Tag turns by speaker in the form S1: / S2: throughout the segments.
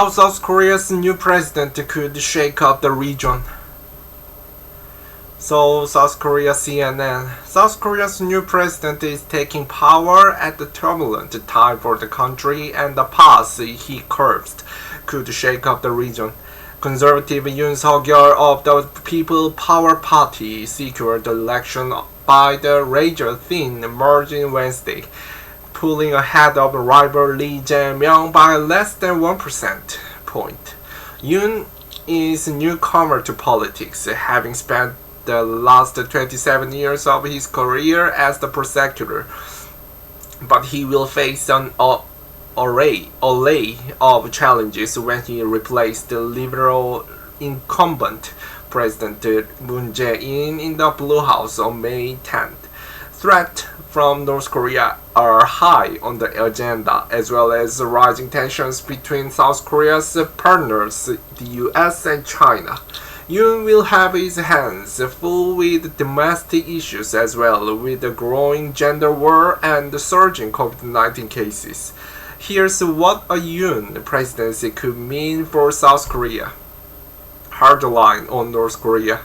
S1: How South Korea's new president could shake up the region. So, South Korea CNN. South Korea's new president is taking power at a turbulent time for the country, and the path he cursed could shake up the region. Conservative Yoon of the People Power Party secured the election by the razor-thin margin Wednesday, pulling ahead of rival Lee Jae-myung by less than 1% point. Yoon is a newcomer to politics, having spent the last 27 years of his career as the prosecutor, but he will face an array of challenges when he replaced the liberal incumbent President Moon Jae-in in the Blue House on May 10th. Threats from North Korea are high on the agenda, as well as rising tensions between South Korea's partners, the US and China. Yoon will have his hands full with domestic issues as well, with the growing gender war and the surging COVID-19 cases. Here's what a Yoon presidency could mean for South Korea. Hardline on North Korea.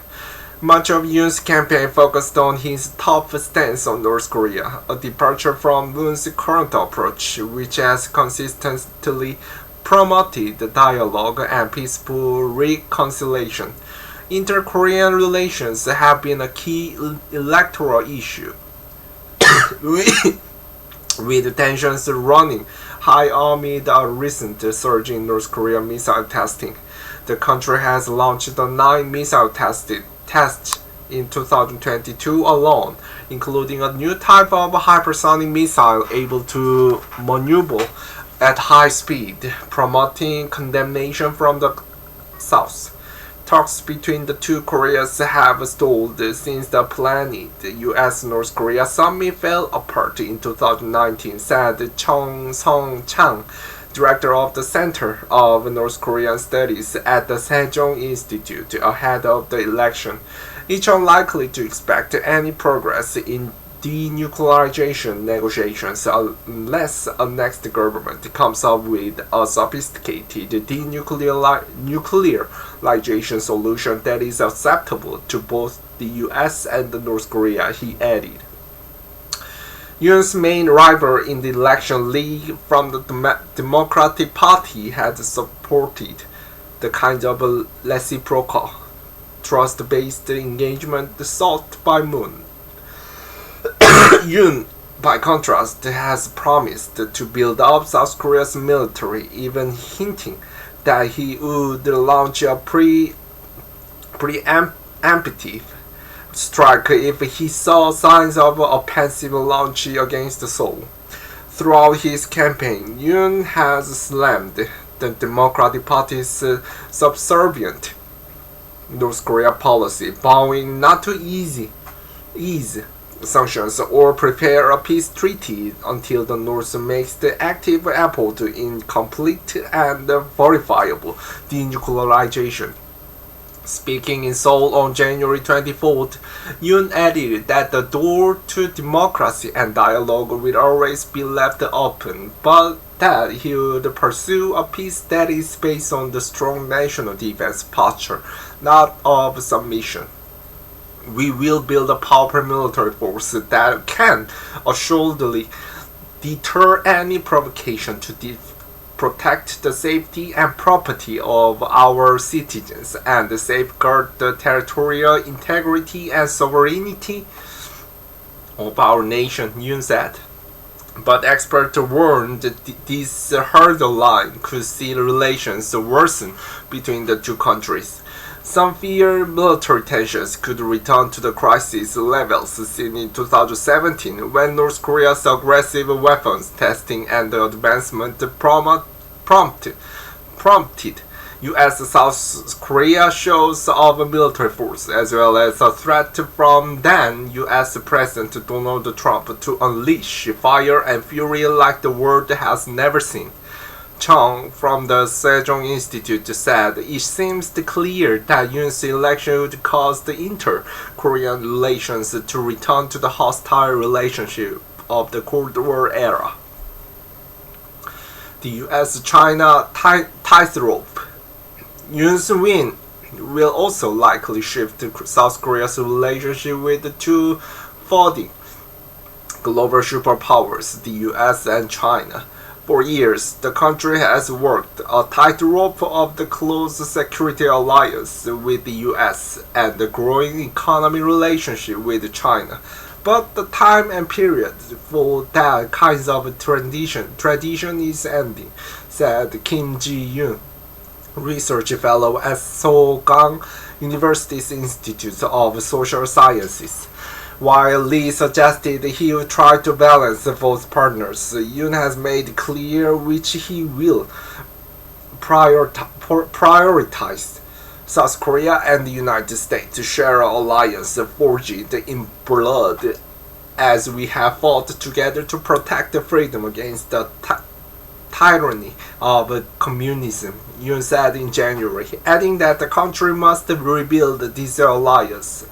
S1: Much of Yoon's campaign focused on his tough stance on North Korea, a departure from Moon's current approach, which has consistently promoted dialogue and peaceful reconciliation. Inter-Korean relations have been a key electoral issue, with tensions running high amid a recent surge in North Korean missile testing. The country has launched 9 missile tests in 2022 alone, including a new type of hypersonic missile able to maneuver at high speed, promoting condemnation from the South. Talks between the two Koreas have stalled since the planned US-North Korea summit fell apart in 2019, said Chung Sung-chang, director of the Center of North Korean Studies at the Sejong Institute, ahead of the election. It's unlikely to expect any progress in denuclearization negotiations unless a next government comes up with a sophisticated denuclearization solution that is acceptable to both the US and North Korea, he added. Yoon's main rival in the election, Lee from the Democratic Party, had supported the kind of reciprocal, trust-based engagement sought by Moon. Yoon, by contrast, has promised to build up South Korea's military, even hinting that he would launch a preemptive strike if he saw signs of an offensive launch against Seoul. Throughout his campaign, Yoon has slammed the Democratic Party's subservient North Korea policy, vowing not to ease sanctions or prepare a peace treaty until the North makes the active effort in complete and verifiable denuclearization. Speaking in Seoul on January 24th, Yoon added that the door to democracy and dialogue will always be left open, but that he would pursue a peace that is based on the strong national defense posture, not of submission. We will build a powerful military force that can assuredly deter any provocation to protect the safety and property of our citizens and safeguard the territorial integrity and sovereignty of our nation, Yoon said. But experts warned that this hurdle line could see relations worsen between the two countries. Some fear military tensions could return to the crisis levels seen in 2017 when North Korea's aggressive weapons testing and advancement prompted U.S. South Korea shows of military force, as well as a threat from then U.S. President Donald Trump to unleash fire and fury like the world has never seen. Chung from the Sejong Institute said it seems clear that Yoon's election would cause the inter-Korean relations to return to the hostile relationship of the Cold War era. The US-China tightrope. Yoon's win will also likely shift South Korea's relationship with the two founding global superpowers, the US and China. For years, the country has worked a tightrope of the close security alliance with the US and the growing economic relationship with China. But the time and period for that kind of tradition is ending, said Kim Ji-yoon, research fellow at Sogang University's Institute of Social Sciences. While Lee suggested he would try to balance both partners, Yoon has made clear which he will prioritize. South Korea and the United States share an alliance forged in blood, as we have fought together to protect freedom against the tyranny of communism, Yoon said in January, adding that the country must rebuild this alliance.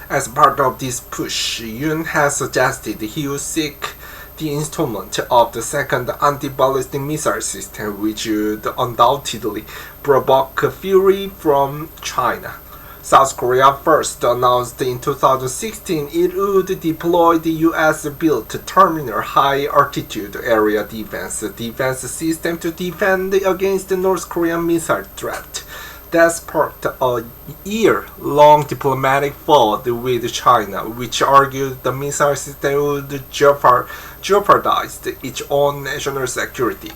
S1: As part of this push, Yoon has suggested he will seek the installment of the second anti-ballistic missile system, which would undoubtedly provoke fury from China. South Korea first announced in 2016 it would deploy the US-built Terminal High-Altitude Area Defense system to defend against the North Korean missile threat. That sparked a year-long diplomatic feud with China, which argued the missile system would jeopardize its own national security.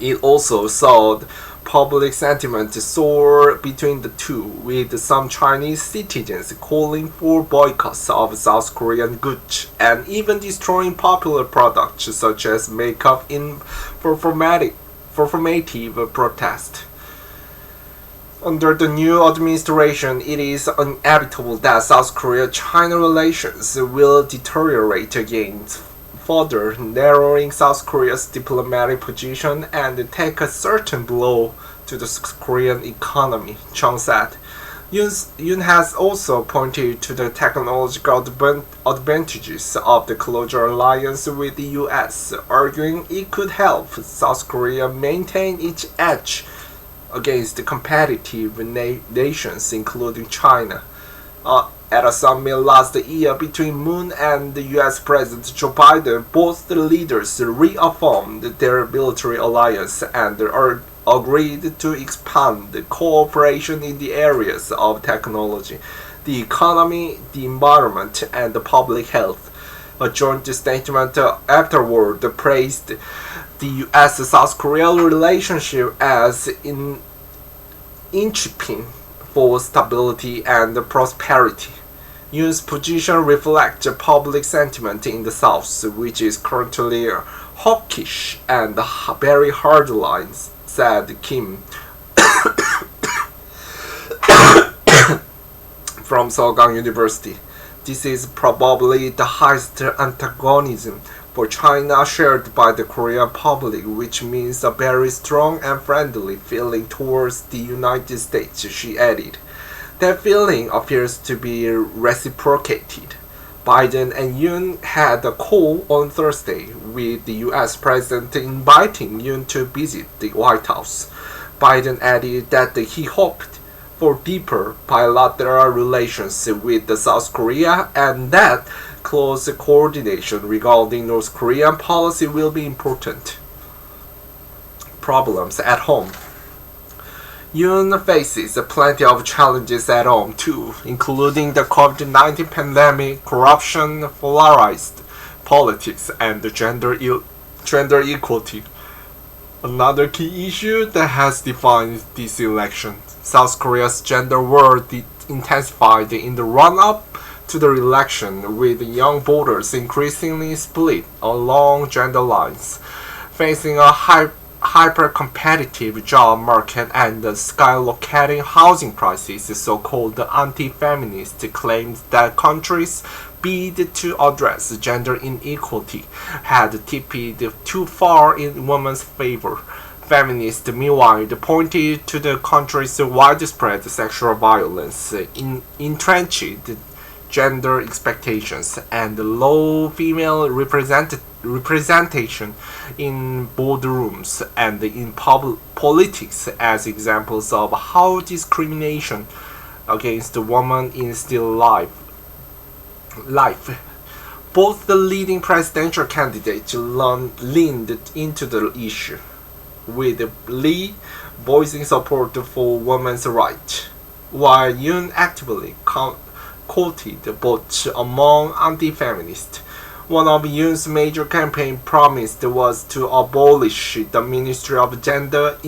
S1: It also saw public sentiment soar between the two, with some Chinese citizens calling for boycotts of South Korean goods and even destroying popular products such as makeup in performative protest. Under the new administration, it is inevitable that South Korea-China relations will deteriorate again, further narrowing South Korea's diplomatic position and take a certain blow to the Korean economy, Chung said. Yoon has also pointed to the technological advantages of the closer alliance with the US, arguing it could help South Korea maintain its edge against competitive nations, including China. At a summit last year between Moon and the US President Joe Biden, both the leaders reaffirmed their military alliance and agreed to expand cooperation in the areas of technology, the economy, the environment, and public health. A joint statement afterward praised the US-South Korea relationship as inching for stability and prosperity. Yoon's position reflects public sentiment in the South, which is currently hawkish and very hardline, said Kim from Sogang University. This is probably the highest antagonism for China shared by the Korean public, which means a very strong and friendly feeling towards the United States, she added. That feeling appears to be reciprocated. Biden and Yoon had a call on Thursday, with the US President inviting Yoon to visit the White House. Biden added that he hoped for deeper bilateral relations with South Korea and that close coordination regarding North Korean policy will be important. Problems at home. Yoon faces plenty of challenges at home too, including the COVID-19 pandemic, corruption, polarized politics, and gender equality. Another key issue that has defined this election. South Korea's gender war intensified in the run-up to the election, with young voters increasingly split along gender lines, facing a hyper-competitive job market and skyrocketing housing prices. So-called anti-feminist claims that countries' bid to address gender inequality had tipped too far in women's favor. Feminists, meanwhile, pointed to the country's widespread sexual violence, entrenched gender expectations, and low female representation in boardrooms and in politics as examples of how discrimination against women is still life. Both the leading presidential candidates leaned into the issue, with Lee voicing support for women's rights, while Yoon actively quoted votes among anti-feminists. One of Yoon's major campaign promises was to abolish the Ministry of Gender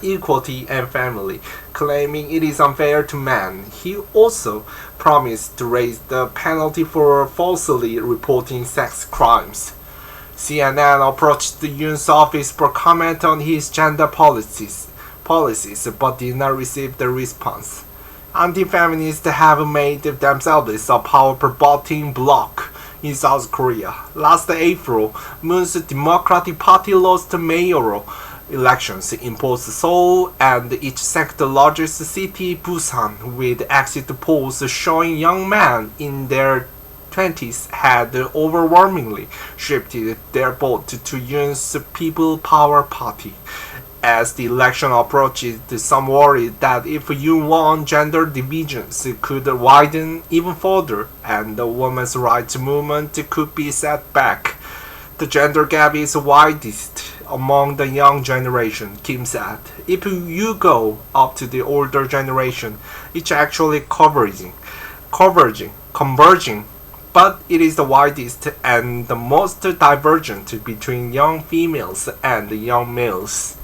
S1: Equality and Family, claiming it is unfair to men. He also promised to raise the penalty for falsely reporting sex crimes. CNN approached Yoon's office for comment on his gender policies, but did not receive the response. Anti-feminists have made themselves a power-promoting bloc in South Korea. Last April, Moon's Democratic Party lost mayoral elections in both Seoul and its second largest city, Busan, with exit polls showing young men in their 20s had overwhelmingly shifted their vote to Yoon's People Power Party. As the election approached, some worried that if Yoon won, gender divisions could widen even further and the women's rights movement could be set back. The gender gap is widest among the young generation, Kim said. If you go up to the older generation, it's actually converging, but it is the widest and the most divergent between young females and young males.